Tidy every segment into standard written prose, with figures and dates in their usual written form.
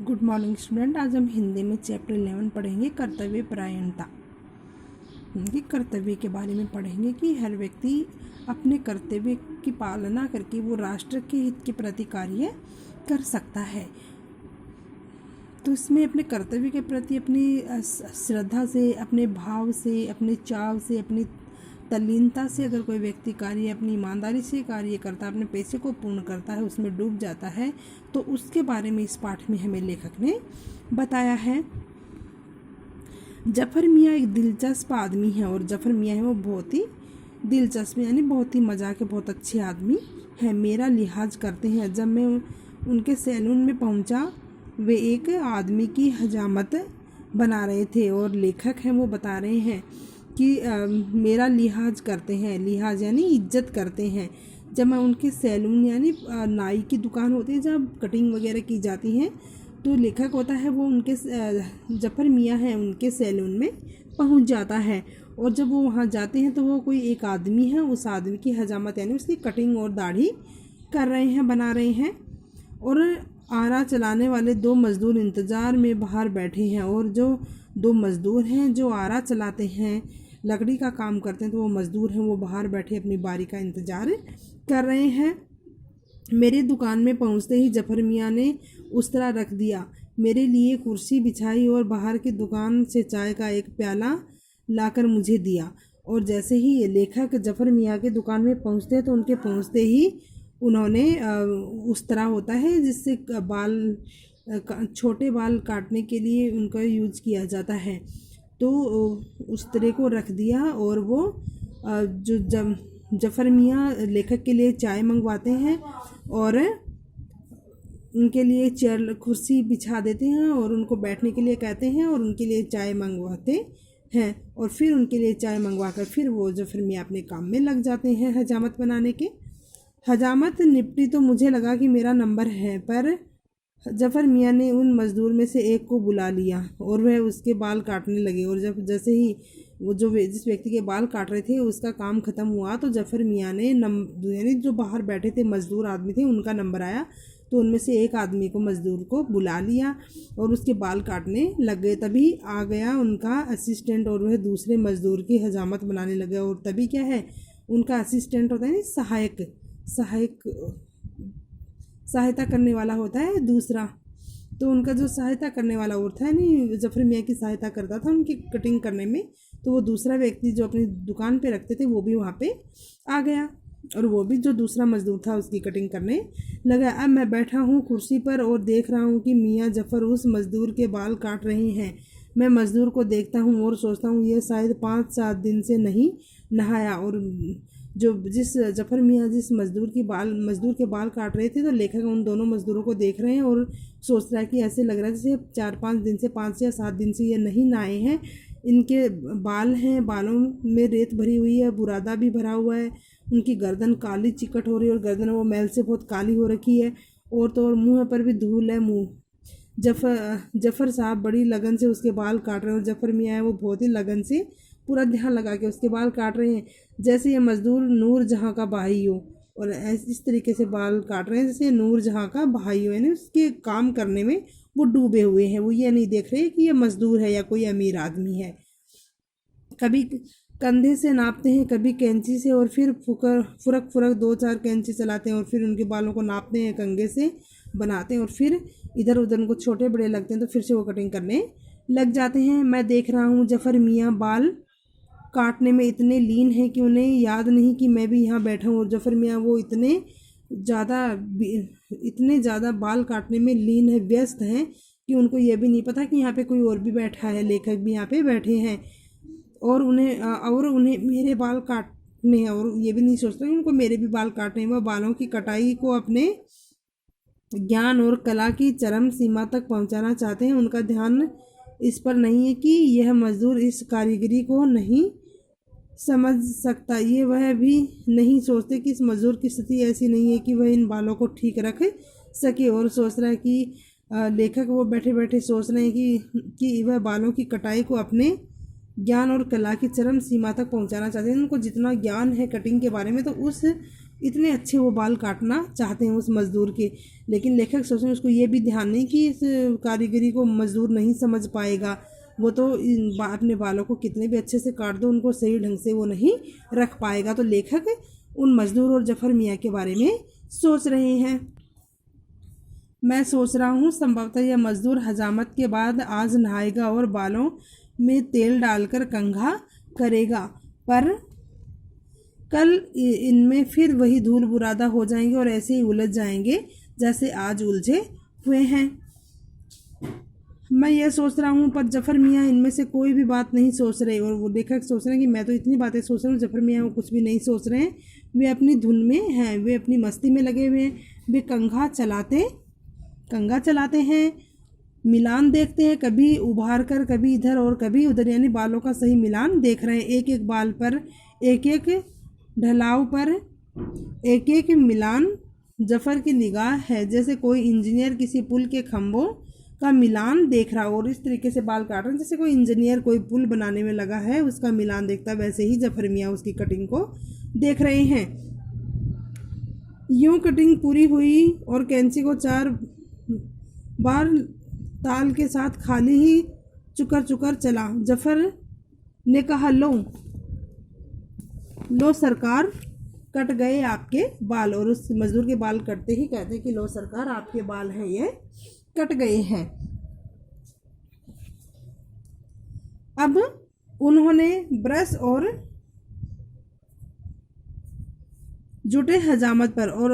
Good morning student. आज हम हिंदी में चैप्टर 11 पढ़ेंगे कर्तव्य परायणता। कि कर्तव्य के बारे में पढ़ेंगे कि हर व्यक्ति अपने कर्तव्य की पालना करके वो राष्ट्र के हित के प्रति कार्य कर सकता है। तो इसमें अपने कर्तव्य के प्रति अपनी श्रद्धा से, अपने भाव से, अपने चाव से, अपनी तल्लीनता से अगर कोई व्यक्ति कार्य अपनी ईमानदारी से कार्य करता है, अपने पैसे को पूर्ण करता है, उसमें डूब जाता है, तो उसके बारे में इस पाठ में हमें लेखक ने बताया है। जफ़र मियाँ एक दिलचस्प आदमी है और जफ़र मियाँ है वो बहुत ही दिलचस्प यानी बहुत ही मज़ा के बहुत अच्छे आदमी है। मेरा लिहाज करते हैं। जब मैं उनके सैलून में पहुंचा, वे एक आदमी की हजामत बना रहे थे और लेखक हैं वो बता रहे हैं कि मेरा लिहाज करते हैं। लिहाज यानी इज्जत करते हैं। जब मैं उनके सैलून यानी नाई की दुकान होती है जहाँ कटिंग वगैरह की जाती हैं, तो लेखक होता है वो उनके जफ़र मियाँ हैं उनके सैलून में पहुंच जाता है। और जब वो वहाँ जाते हैं तो वो कोई एक आदमी है, उस आदमी की हजामत यानी उसकी कटिंग और दाढ़ी कर रहे हैं, बना रहे हैं। और आरा चलाने वाले दो मज़दूर इंतज़ार में बाहर बैठे हैं। और जो दो मज़दूर हैं जो आरा चलाते हैं, लकड़ी का काम करते हैं, तो वो मज़दूर हैं वो बाहर बैठे अपनी बारी का इंतज़ार कर रहे हैं। मेरी दुकान में पहुंचते ही जफ़र मियाँ ने उस तरह रख दिया, मेरे लिए कुर्सी बिछाई और बाहर की दुकान से चाय का एक प्याला लाकर मुझे दिया। और जैसे ही ये लेखक जफ़र मियाँ की दुकान में पहुंचते हैं तो उनके पहुंचते ही उन्होंने उस तरह होता है जिससे छोटे बाल काटने के लिए उनका यूज़ किया जाता है, तो उस तरह को रख दिया। और वो जो जफ़र मियाँ लेखक के लिए चाय मंगवाते हैं और उनके लिए चेयर कुर्सी बिछा देते हैं और उनको बैठने के लिए कहते हैं और उनके लिए चाय मंगवाते हैं। और फिर उनके लिए चाय मंगवाकर फिर वो जफ़र मियाँ अपने काम में लग जाते हैं हजामत बनाने के। हजामत निपटी तो मुझे लगा कि मेरा नंबर है, पर जफ़र मियाँ ने उन मज़दूर में से एक को बुला लिया और वह उसके बाल काटने लगे। और जैसे ही वो जिस व्यक्ति के बाल काट रहे थे उसका काम ख़त्म हुआ, तो जफ़र मियाँ ने यानी जो बाहर बैठे थे मज़दूर आदमी थे उनका नंबर आया, तो उनमें से एक आदमी को मज़दूर को बुला लिया और उसके बाल काटने लग गए। तभी आ गया उनका असिस्टेंट और वह दूसरे मज़दूर की हजामत बनाने लगे। और तभी क्या है, उनका असिस्टेंट होता है सहायता करने वाला होता है दूसरा, तो उनका जो सहायता करने वाला होता है नहीं, जफ़र मियाँ की सहायता करता था उनकी कटिंग करने में, तो वो दूसरा व्यक्ति जो अपनी दुकान पे रखते थे वो भी वहाँ पे आ गया और वो भी जो दूसरा मज़दूर था उसकी कटिंग करने लगा। अब मैं बैठा हूँ कुर्सी पर और देख रहा हूँ कि मियाँ जफ़र उस मज़दूर के बाल काट रहे हैं। मैं मज़दूर को देखता हूँ और सोचता हूँ ये शायद 5-7 दिन से नहीं नहाया। और जिस जफ़र मियाँ जिस मज़दूर के बाल काट रहे थे, तो लेखक उन दोनों मज़दूरों को देख रहे हैं और सोच रहा है कि ऐसे लग रहा है जैसे 4-5 दिन से 5 या 7 दिन से ये नहीं नहाए हैं। इनके बाल हैं, बालों में रेत भरी हुई है, बुरादा भी भरा हुआ है, उनकी गर्दन काली चिकट हो रही है और गर्दन वो मैल से बहुत काली हो रखी है। और तो और मुँह पर भी धूल है। जफ़र साहब बड़ी लगन से उसके बाल काट रहे हैं और जफ़र मियाँ है वो बहुत ही लगन से पूरा ध्यान लगा के उसके बाल काट रहे हैं, जैसे ये मज़दूर नूर जहाँ का भाई हो। और इस तरीके से बाल काट रहे हैं जैसे नूर जहाँ का भाई हो, यानी उसके काम करने में वो डूबे हुए हैं। वो ये नहीं देख रहे कि ये मज़दूर है या कोई अमीर आदमी है। कभी कंधे से नापते हैं, कभी कैंची से, और फिर फुरक 2-4 कैंची चलाते हैं और फिर उनके बालों को नापते हैं, कंघे से बनाते हैं और फिर इधर उधर उनको छोटे बड़े लगते हैं तो फिर से वो कटिंग करने लग जाते हैं। मैं देख रहा हूँ जफ़र मियाँ बाल काटने में इतने लीन हैं कि उन्हें याद नहीं कि मैं भी यहाँ बैठा हूँ। और जफ़र मियाँ वो इतने ज़्यादा बाल काटने में लीन है, व्यस्त हैं कि उनको ये भी नहीं पता कि यहाँ पे कोई और भी बैठा है, लेखक भी यहाँ पे बैठे हैं और उन्हें मेरे बाल काटने हैं। और ये भी नहीं सोचते कि उनको मेरे भी बाल काटने हैं। वह बालों की कटाई को अपने ज्ञान और कला की चरम सीमा तक पहुंचाना चाहते हैं। उनका ध्यान इस पर नहीं है कि यह मज़दूर इस कारीगरी को नहीं समझ सकता। ये वह भी नहीं सोचते कि इस मज़दूर की स्थिति ऐसी नहीं है कि वह इन बालों को ठीक रख सके। और सोच रहा है कि लेखक वो बैठे बैठे सोच रहे हैं कि वह बालों की कटाई को अपने ज्ञान और कला की चरम सीमा तक पहुंचाना चाहते हैं। उनको जितना ज्ञान है कटिंग के बारे में, तो इतने अच्छे वो बाल काटना चाहते हैं उस मज़दूर के। लेकिन लेखक सोच रहे हैं उसको ये भी ध्यान नहीं कि इस कारीगरी को मज़दूर नहीं समझ पाएगा, वो तो अपने बालों को कितने भी अच्छे से काट दो उनको सही ढंग से वो नहीं रख पाएगा। तो लेखक उन मज़दूर और जफ़र मियाँ के बारे में सोच रहे हैं। मैं सोच रहा हूँ संभवतः यह मज़दूर हजामत के बाद आज नहाएगा और बालों में तेल डालकर कंघा करेगा, पर कल इनमें फिर वही धूल बुरादा हो जाएंगे और ऐसे ही उलझ जाएंगे जैसे आज उलझे हुए हैं। मैं यह सोच रहा हूँ पर जफ़र मियाँ इनमें से कोई भी बात नहीं सोच रहे, और वो लेखक सोच रहे हैं कि मैं तो इतनी बातें सोच रहा हूँ, जफ़र मियाँ वो कुछ भी नहीं सोच रहे हैं, वे अपनी धुन में हैं, वे अपनी मस्ती में लगे हुए हैं। वे कंघा चलाते हैं, मिलान देखते हैं, कभी उभार कर कभी इधर और कभी उधर, यानी बालों का सही मिलान देख रहे हैं। एक एक बाल पर, एक एक ढलाव पर एक एक मिलान जफ़र की निगाह है जैसे कोई इंजीनियर किसी पुल के खंभों का मिलान देख रहा हो, और इस तरीके से बाल काट रहे हैं जैसे कोई इंजीनियर कोई पुल बनाने में लगा है उसका मिलान देखता है, वैसे ही जफ़र मियाँ उसकी कटिंग को देख रहे हैं। यूँ कटिंग पूरी हुई और कैंची को 4 बार ताल के साथ खाली ही चुकर चला। जफ़र ने कहा, लो सरकार, कट गए आपके बाल। और उस मज़दूर के बाल कटते ही कहते हैं कि लो सरकार, आपके बाल हैं ये कट गए हैं। अब उन्होंने ब्रश और जुटे हजामत पर, और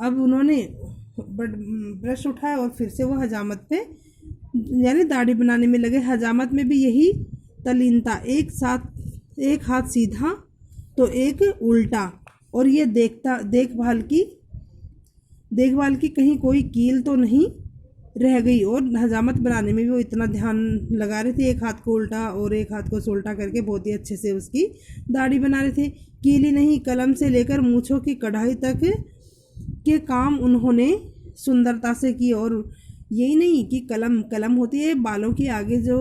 अब उन्होंने ब्रश उठाया और फिर से वो हजामत पे यानी दाढ़ी बनाने में लगे। हजामत में भी यही तल्लीनता, एक हाथ सीधा तो एक उल्टा, और ये देखभाल की कहीं कोई कील तो नहीं रह गई। और हजामत बनाने में भी वो इतना ध्यान लगा रहे थे, एक हाथ को उल्टा और एक हाथ को उल्टा करके बहुत ही अच्छे से उसकी दाढ़ी बना रहे थे। कीली नहीं, कलम से लेकर मूंछों की कढ़ाई तक के काम उन्होंने सुंदरता से की। और यही नहीं कि कलम होती है बालों के आगे जो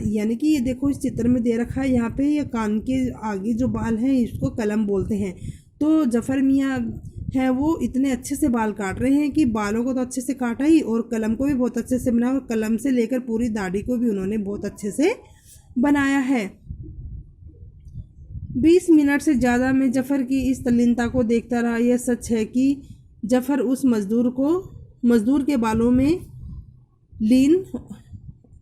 यानी कि ये देखो इस चित्र में दे रखा है यहाँ पे, ये कान के आगे जो बाल हैं इसको कलम बोलते हैं। तो जफ़र मियाँ है वो इतने अच्छे से बाल काट रहे हैं कि बालों को तो अच्छे से काटा ही और कलम को भी बहुत अच्छे से बनाया, और कलम से लेकर पूरी दाढ़ी को भी उन्होंने बहुत अच्छे से बनाया है। 20 मिनट से ज़्यादा मैं जफ़र की इस तल्लीनता को देखता रहा। यह सच है कि जफ़र उस मज़दूर के बालों में लीन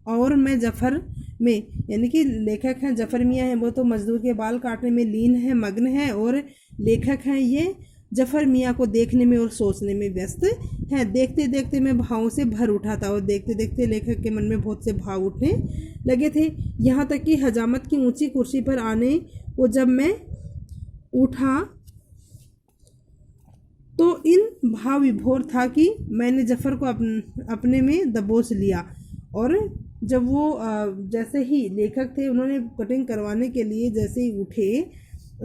और मैं जफ़र में, यानी कि लेखक हैं जफ़र मियाँ हैं वो तो मज़दूर के बाल काटने में लीन है, मग्न है, और लेखक हैं ये जफ़र मियाँ को देखने में और सोचने में व्यस्त हैं। देखते देखते मैं भावों से भर उठा था, और देखते देखते लेखक के मन में बहुत से भाव उठने लगे थे। यहाँ तक कि हजामत की ऊंची कुर्सी पर आने को जब मैं उठा तो इन भाव विभोर था कि मैंने जफ़र को अपने में दबोच लिया। और जब वो जैसे ही लेखक थे उन्होंने कटिंग करवाने के लिए जैसे ही उठे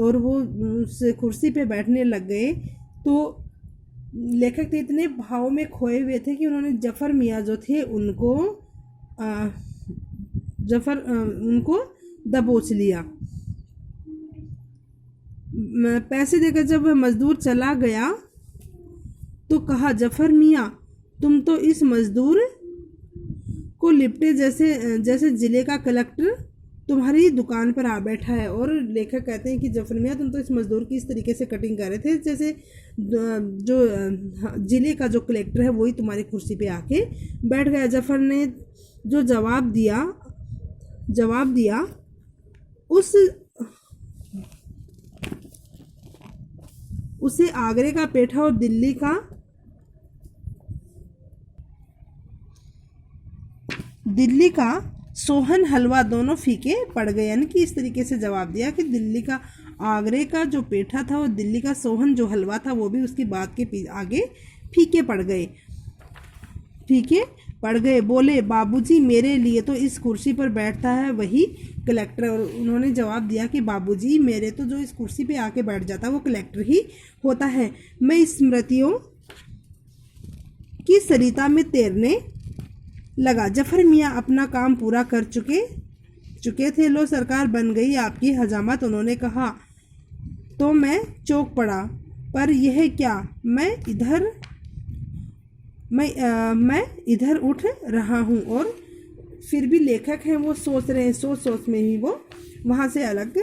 और वो उस कुर्सी पे बैठने लग गए, तो लेखक थे इतने भाव में खोए हुए थे कि उन्होंने जफ़र मियाँ जो थे उनको दबोच लिया। पैसे देकर जब मज़दूर चला गया तो कहा, जफ़र मियाँ, तुम तो इस मज़दूर को लिपटे जैसे ज़िले का कलेक्टर तुम्हारी दुकान पर आ बैठा है। और लेखक कहते हैं कि जफ़र मियाँ, तुम तो इस मज़दूर की इस तरीके से कटिंग कर रहे थे जैसे जो ज़िले का जो कलेक्टर है वही तुम्हारी कुर्सी पे आके बैठ गया। जफ़र ने जो जवाब दिया उसे आगरे का पेठा और दिल्ली का सोहन हलवा दोनों फीके पड़ गए। यानी कि इस तरीके से जवाब दिया कि आगरे का जो पेठा था और दिल्ली का सोहन जो हलवा था वो भी उसकी बात के आगे फीके पड़ गए। बोले, बाबूजी, मेरे लिए तो इस कुर्सी पर बैठता है वही कलेक्टर। और उन्होंने जवाब दिया कि बाबूजी, मेरे तो जो इस कुर्सी पे आके बैठ जाता है वो कलेक्टर ही होता है। मैं स्मृतियों की सरिता में तैरने लगा। जफ़र मियाँ अपना काम पूरा कर चुके थे। लो सरकार, बन गई आपकी हजामत। उन्होंने कहा, तो मैं चौंक पड़ा। पर यह क्या, मैं इधर उठ रहा हूँ और फिर भी लेखक हैं वो सोच रहे हैं, सोच में ही वो वहाँ से अलग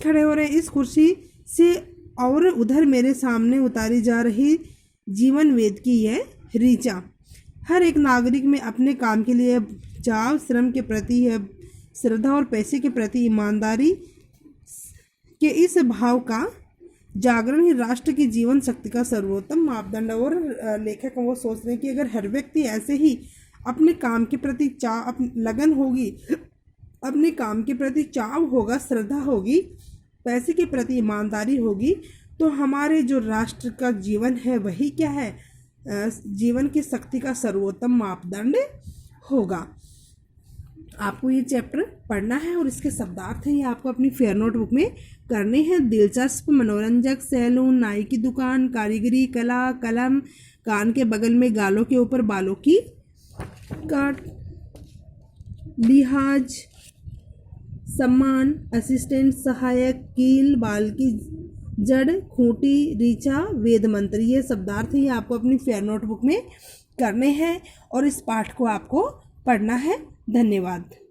खड़े हो रहे हैं इस कुर्सी से। और उधर मेरे सामने उतारी जा रही जीवन वेद की यह ऋचा। हर एक नागरिक में अपने काम के लिए चाव, श्रम के प्रति है श्रद्धा और पैसे के प्रति ईमानदारी के इस भाव का जागरण ही राष्ट्र की जीवन शक्ति का सर्वोत्तम मापदंड। और लेखक वो सोच रहे हैं कि अगर हर व्यक्ति ऐसे ही अपने काम के प्रति लगन होगी, अपने काम के प्रति चाव होगा, श्रद्धा होगी, पैसे के प्रति ईमानदारी होगी, तो हमारे जो राष्ट्र का जीवन है वही क्या है, जीवन की शक्ति का सर्वोत्तम मापदंड होगा। आपको ये चैप्टर पढ़ना है और इसके शब्दार्थ हैं ये आपको अपनी फेयर नोटबुक में करने हैं। दिलचस्प, मनोरंजक, सैलून, नाई की दुकान, कारीगरी, कला, कलम, कान के बगल में, गालों के ऊपर बालों की काट, लिहाज, सम्मान, असिस्टेंट, सहायक, कील, बाल की जड़, खूंटी, ऋचा, वेद मंत्र, ये शब्दार्थ ये आपको अपनी फेयर नोटबुक में करने हैं और इस पाठ को आपको पढ़ना है। धन्यवाद।